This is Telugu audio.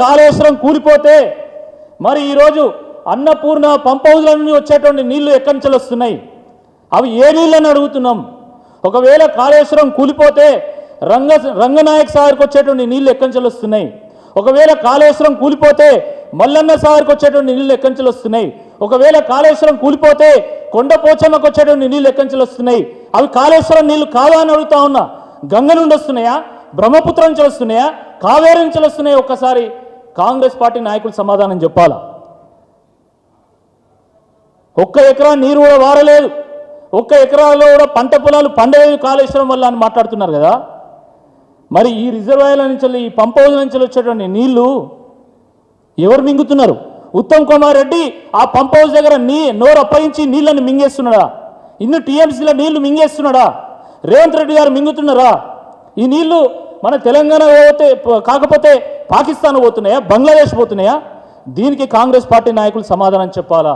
కాళేశ్వరం కూలిపోతే మరి ఈరోజు అన్నపూర్ణ పంప్ హౌస్ల నుండి వచ్చేటువంటి నీళ్లు ఎక్కడి నుంచి వస్తున్నాయి? అవి ఏ నీళ్ళని అడుగుతున్నాం. ఒకవేళ కాళేశ్వరం కూలిపోతే రంగనాయక్ సాగర్కి వచ్చేటువంటి నీళ్లు ఎక్కడి నుంచి వస్తున్నాయి? ఒకవేళ కాళేశ్వరం కూలిపోతే మల్లన్న సాగర్కి వచ్చేటువంటి నీళ్లు ఎక్కడి నుంచి వస్తున్నాయి? ఒకవేళ కాళేశ్వరం కూలిపోతే కొండపోచమ్మకు వచ్చేటువంటి నీళ్లు ఎక్కడి నుంచి వస్తున్నాయి? అవి కాళేశ్వరం నీళ్లు కాదా అని అడుగుతా ఉన్నా. గంగ నుండి వస్తున్నాయా? బ్రహ్మపుత్రం నుంచి వస్తున్నాయా? కావేరి నుంచి వస్తున్నాయా? ఒక్కసారి కాంగ్రెస్ పార్టీ నాయకులు సమాధానం చెప్పాలా. ఒక్క ఎకరా నీరు కూడా వారలేదు, ఒక్క ఎకరాలో కూడా పంట పొలాలు పండలేదు కాళేశ్వరం వల్ల అని మాట్లాడుతున్నారు కదా. మరి ఈ రిజర్వాయర్ల నుంచి ఈ పంప్ హౌస్ నుంచి వచ్చేటువంటి నీళ్లు ఎవరు మింగుతున్నారు? ఉత్తమ్ కుమార్ రెడ్డి ఆ పంప్ హౌస్ దగ్గర నోరు అప్పగించి నీళ్లను మింగేస్తున్నాడా? ఇన్ని టీఎంసీల నీళ్లు మింగేస్తున్నాడా? రేవంత్ రెడ్డి గారు మింగుతున్నారా? ఈ నీళ్లు మన తెలంగాణ కాకపోతే పాకిస్తాన్ పోతున్నాయా? బంగ్లాదేశ్ పోతున్నాయా? దీనికి కాంగ్రెస్ పార్టీ నాయకులు సమాధానం చెప్పాలా.